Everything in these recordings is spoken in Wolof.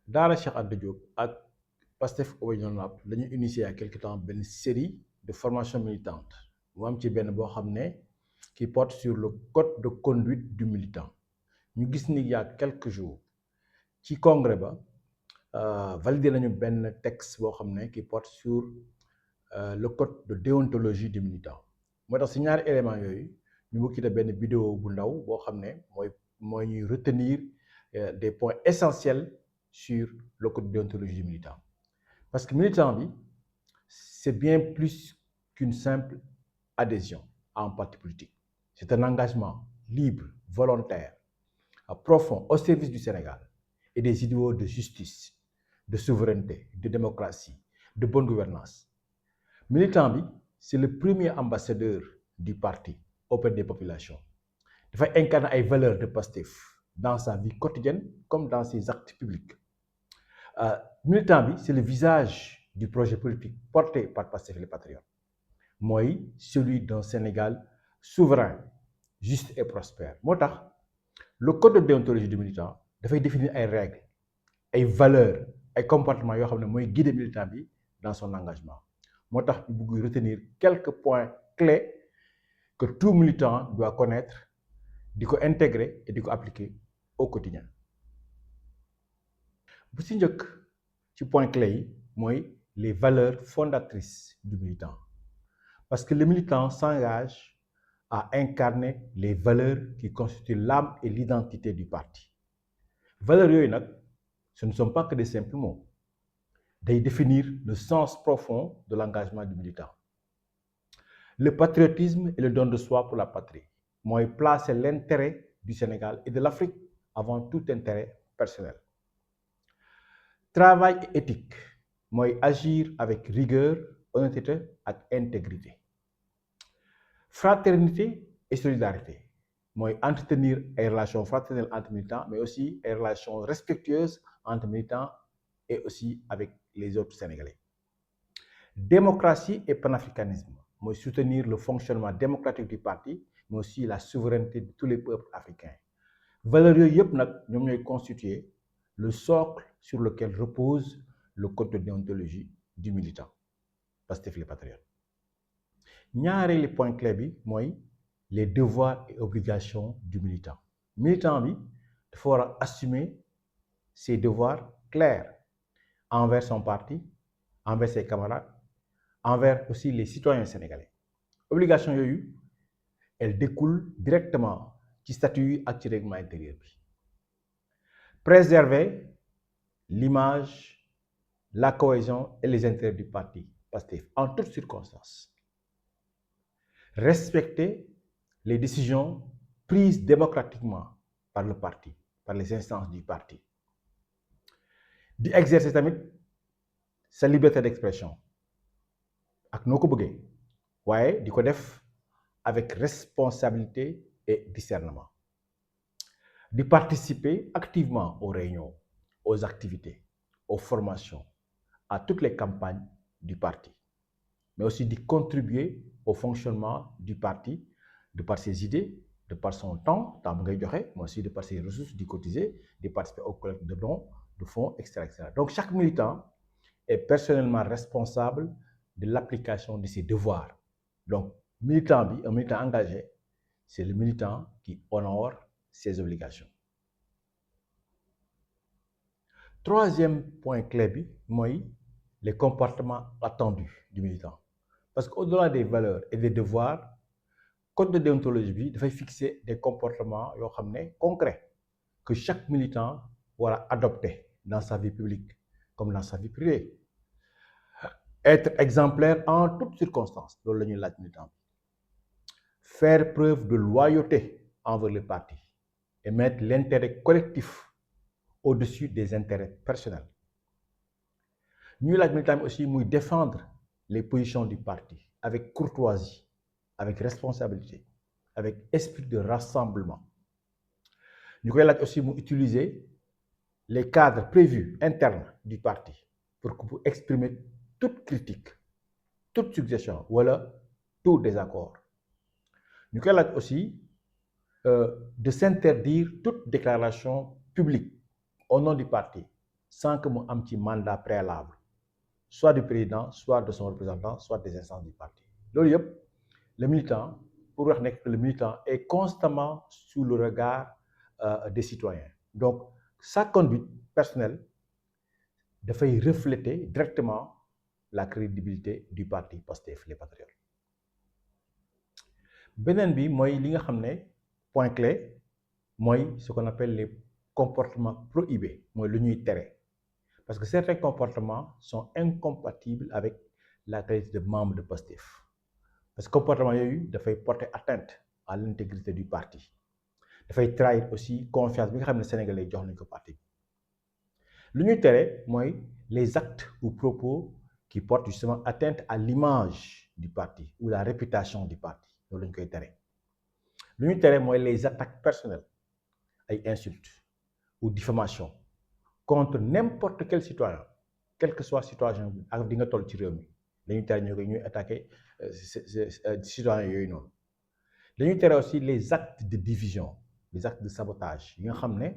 Daara Cheikh Anta Diop ak Pastef Obédience Lab la ñu initié il y a quelque temps benn série de formation militante mu am ci benn boo xam ne qui porte sur le code de conduite du militant ñu gis ni il y a quelques jours ci congrès ba validé nañu benn texte boo xam ne qui porte sur le code de déontologie du militant moo tax si ñaari éléments yooyu ñu ngi quitté benn vidéo bu ndaw boo xam ne mooy ñuy retenir des points essentiels sur le code de déontologie du militant parce que militant bi c'est bien plus qu'une simple adhésion à un parti politique c'est un engagement libre volontaire profond au service du Sénégal et des idéaux de justice de souveraineté de démocratie de bonne gouvernance militant bi c'est le premier ambassadeur du parti auprès des populations dafay incarner ay valeurs de Pastef dans sa vie quotidienne comme dans ses actes publics militant bi c'est le visage du projet politique porté par Pastef les Patriotes mooy celui d'un Sénégal souverain juste et prospère moo tax le code de déontologie du militant dafay définir ay règles ay valeurs ay comportements yoo xam ne mooy guider militant bi dans son engagement moo tax ñu bëgg retenir quelques points clés que tout militant doit connaître di ko intégrer et di ko appliquer au quotidien bu si njëkk ci point clé yi mooy les valeurs fondatrices du militant parce que le militant s'engage à incarner les valeurs qui constituent l'âme et l'identité du parti valeurs yooyu nag ce ne sont pas que des simples mots day définir le sens profond de l'engagement du militant le patriotisme et le don de soi pour la patrie mooy placer l'intérêt du Sénégal et de l'Afrique avant tout intérêt personnel travail et éthique mooy agir avec rigueur honnêteté ak intégrité fraternité et solidarité mooy entretenir ay relations fraternelles entre militants mais aussi ay relations respectueuses entre militants et aussi avec les autres Sénégalais démocratie et panafricanisme mooy soutenir le fonctionnement démocratique du parti mais aussi la souveraineté de tous les peuples africains valeurs yooyu yëpp nag ñoom ñooy constituer le socle sur lequel repose le code de déontologie du militant Pastef les Patriotes ñaareelu point clé bi mooy les devoirs et obligations du militant bi dafa war a assumer ses devoirs clairs envers son parti envers ses camarades envers aussi les citoyens sénégalais obligation yooyu elle découle directement ci statut yi ak ci règlement intérieur bi préserver l'image la cohésion et les intérêts du parti Pastef en toutes circonstances respecter les décisions prises démocratiquement par le parti par les instances du parti di exercer tamit sa liberté d'expression ak noo ko bëggee waaye di ko def avec responsabilité et discernement di participer activement aux réunions aux activités aux formations à toutes les campagnes du parti mais aussi de contribuer au fonctionnement du parti de par ses idées de par son temps bu ngay joxe mais aussi de par ses ressources di cotiser de participer aux collectes de dons de fonds etc. Donc chaque militant est personnellement responsable de l'application de ses devoirs donc un militant engagé c'est le militant qui honore ses obligations. Troisième point clé bi mooy les comportements attendus du militant parce que au-delà des valeurs et des devoirs code de déontologie bi dafay fixer des comportements yoo xam ne concrets que chaque militant war a adopter dans sa vie publique comme dans sa vie privée être exemplaire en toutes circonstances loolu la ñuy laaj militant bi faire preuve de loyauté envers le parti et mettre l'intérêt collectif au-dessus des intérêts personnels ñuy laaj militant bi aussi muy défendre les positions du parti avec courtoisie avec responsabilité avec esprit de rassemblement ñu koy laaj aussi mu utiliser les cadres prévus internes du parti pour exprimer toute critique toute suggestion wala tout désaccord ñu koy laaj aussi de s'interdire toute déclaration publique au nom du parti sans que mu am ci mandat préalable soit du président soit de son représentant soit des instances du parti loolu yëpp le militant pour wax nekk que le militant est constamment sous le regard des citoyens donc sa conduite personnelle dafay refléter directement la crédibilité du parti Pastef les Patriotes beneen bi mooy li nga xam ne point clé mooy ce qu'on appelle les comportements prohibés mooy lu ñuy tere parce que certains comportements sont incompatibles avec la qualité de membre de Pastef parce que comportement yooyu dafay porter atteinte à l'intégrité du parti dafay trahir aussi confiance bi nga xam ne sénégalais jox nañ ko parti bi lu ñuy tere mooy les actes ou propos qui portent justement atteinte à l'image du parti ou la réputation du parti loolu lañ koy tere lu ñuy tere mooy les attaques personnelles ay insultes ou diffamation contre n'importe quel citoyen quel que soit citoyen bi ak di nga toll ci réew mi dañuy tere ñuy attaquer citoyens yooyu noonu dañuy tere aussi les actes de division les actes de sabotage yi nga xam ne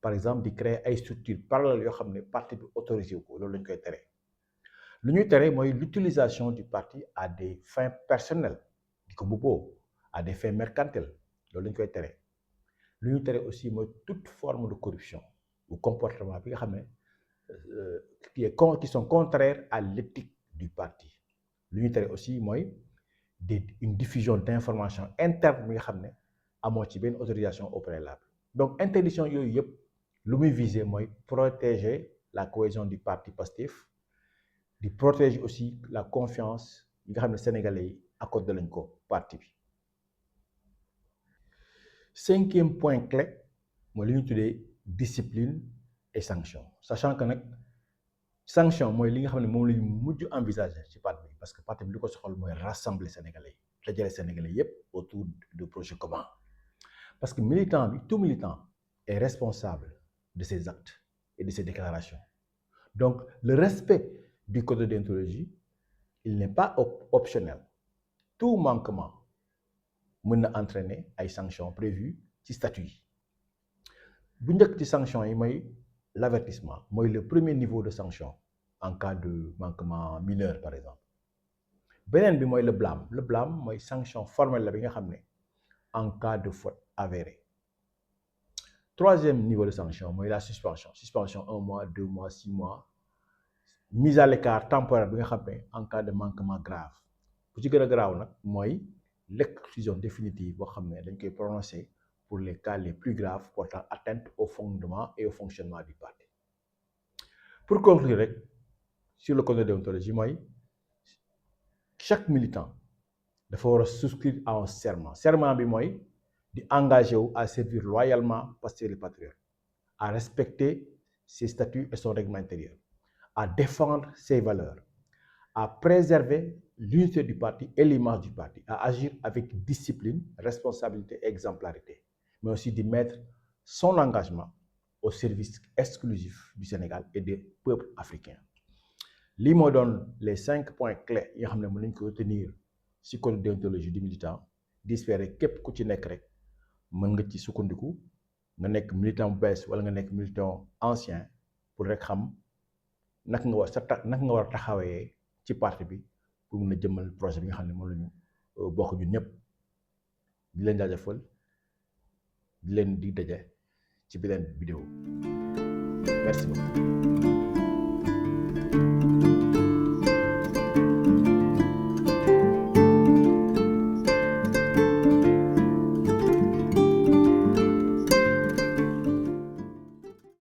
par exemple di créer ay structures parallèles yoo xam ne parti bi autorisé wu ko loolu lañ koy tere lu ñuy tere mooy l'utilisation du parti à des fins personnelles di ko mbubboo à des fins mercantiles loolu lañ koy tere lu ñuy tere aussi mooy toute forme de corruption ou comportement bi nga xam ne qui sont contraires à l'éthique du parti lu ñuy tere aussi mooy une diffusion d'informations internes bi nga xam ne amoo ci benn autorisation au préalable donc interdiction yooyu yëpp lu muy viser mooy protéger la cohésion du parti Pastef di protéger aussi la confiance yi nga xam ne sénégalais yi accordé lañ ko parti bi cinquième point clé mooy li ñu tuddee discipline et sanction sachant que nag sanction mooy li nga xam ne moom la ñu mujj envisager ci parti bi parce que parti bi li ko soxal mooy rassembler sénégalais yi dajale sénégalais yépp autour de projets communs parce que militant bi tout militant est responsable de ses actes et de ses déclarations donc le respect du code de déontologie il n'est pas optionnel tout manquement mën na entraîner ay sanctions prévues ci statut yi bu njëkk ci sanctions yi mooy l'avertissement mooy le premier niveau de sanction en cas de manquement mineur par exemple beneen bi mooy le blâme mooy sanction formelle la bi nga xam ne en cas de faute avérée troisième niveau de sanction mooy la suspension 1 mois 2 mois 6 mois mise à l'écart temporaire bi nga xam ne en cas de manquement grave bu ci gën a grave nag mooy l'exclusion définitive boo xam ne dañ koy prononcer pour les cas les plus graves portant atteinte au fondement et au fonctionnement du parti pour conclure rek sur le code de déontologie mooy chaque militant dafa war a souscrire à un serment bi mooy di engagé wu à servir loyalement Pastef les Patriotes à respecter ses statuts et son règlement intérieur à défendre ses valeurs à préserver l'unité du parti et l'image du parti à agir avec discipline responsabilité et exemplarité mais aussi de mettre son engagement au service exclusif du Sénégal et des peuples africains lii moo doon les 5 points clés yi nga xam ne mën nañ ko retenir ci code de déontologie du militant di espérer képp ku ci nekk rek mën nga ci sukkandiku nga nekk militant bu bees wala nga nekk militant ancien pour rek xam naka nga war a taxawee ci parti bi pour mun a jëmmal projet bi nga xam ne moom la ñu bokk ñun ñëpp di leen jaajëfal di leen di daje ci beneen vidéo merci beaucoup